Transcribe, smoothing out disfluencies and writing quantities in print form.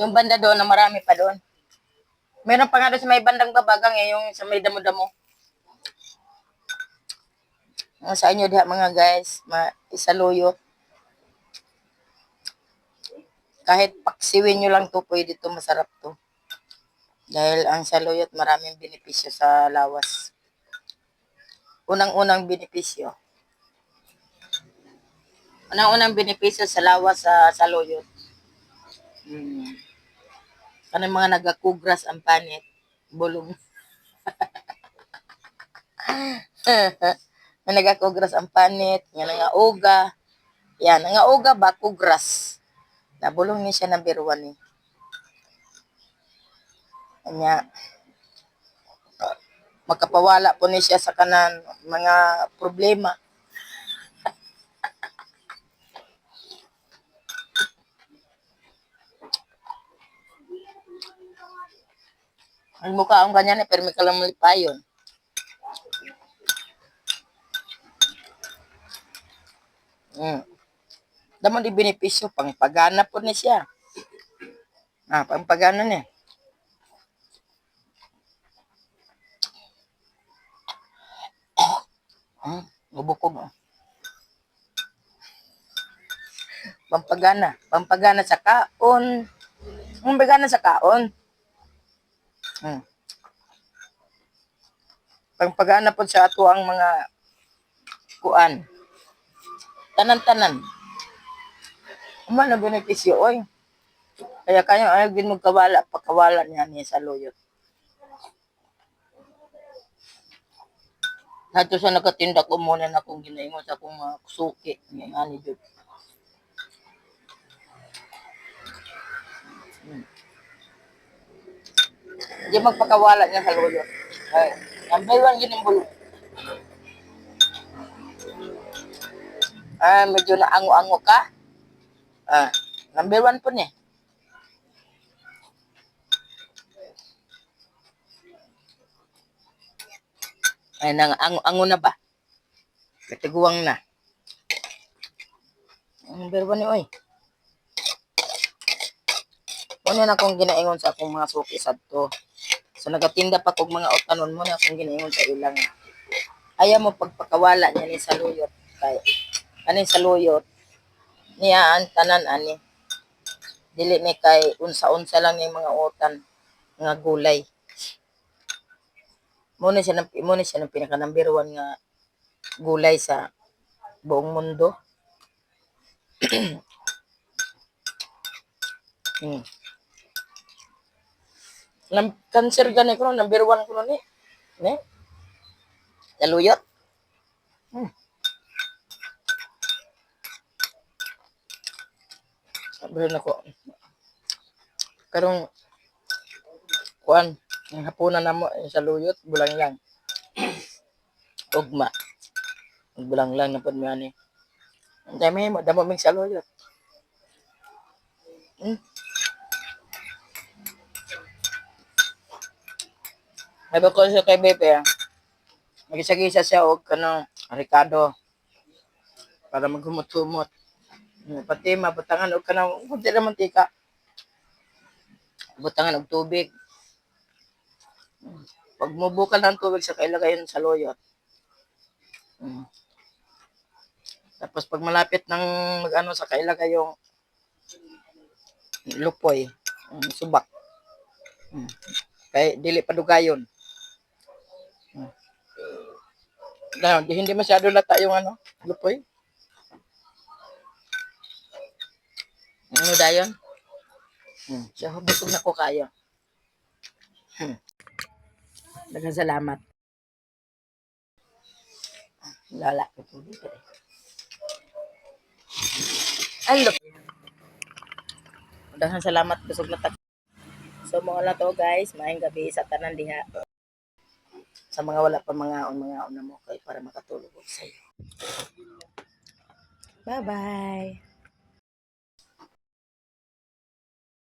Yung banda doon na marami pa doon. Meron pa nga doon sa may bandang babagang yung sa may damo-damo. Sa inyo diha mga guys, isaluyo. Kahit paksiwin nyo lang to, pwede to, masarap to. Dahil ang saluyot maraming benepisyo sa lawas. Unang-unang benepisyo. Unang-unang benepisyo sa lawas sa saluyot. Kanang mga nagakugras ang panit, bulong. Na nagakugras ang panit, nga nangauga. Yan, nangauga ba, kugras. Nabulong niya siya ng biruan ni. Kanya, magkapawala po niya siya sa kanan mga problema. Ang mukha ang ganyan pero may kalamalipayon. Damo di benepisyo, pangpagana po niya siya. Pangpagana niya. Gubukog. Pampagana sa kaon. Pampagana sa kaon. Pampagana po sa ato ang mga kuan. Tanan-tanan. Umano benepisyo, oy. Kaya kayo ay din magkawala, pakawala niya ni sa loyot. Nato sa nakatinda ko muna na akong ginaingon sa akong mga suki. Nga ni Jud. Hindi magpakawala niya sa loyot. Ay, number 1 yun yung bulong. Medyo naango-ango ka. Number 1 po niya. Ay, ango na ba? Katiguang na. Number 1 niya, oy. Ano na akong ginaingon sa akong mga suki sadto. So nagatinda pa kog mga utanon mo na akong ginaingon sa ilang. Ayaw mo pagpakawala niya ni sa luyot. Kay kanin sa luyot niya ang tanan ani. Dili ni kay unsa-unsa lang ni mga utan nga gulay. Muna siya ng pinaka number 1 nga gulay sa buong mundo. Cancer gani ko number 1 ko ni. Ne? Saluyot. Sabi na ko. Karong kuan, ang hapunan na mo sa luyot, bulang lang. Ugma. Bulang lang na po niya ni. Ang dami mo, damo ming sa luyot. Sabi ko siya kay Bebe, magisa-gisa siya og kanang Ricardo para maghumot-humot. Pati mabutangan og kanang kunti ra mantika. Butangan og tubig. Pag mubukan ng tubig sa kailagayon sa loyot. Tapos pag malapit ng magano sa kailagay yung lupoy, subak. Kay dili padugayon. Hindi masyado lata yung lupoy. Ano dayon? Siya busog na ko kayo. Daghang salamat. Lala ko po dito. Hello. Daghang salamat busog na tag. So mga lang to guys, maayong gabi sa tanan diha. Sa mga wala pa mga na mo kay para makatulog ko sa iyo. Bye-bye.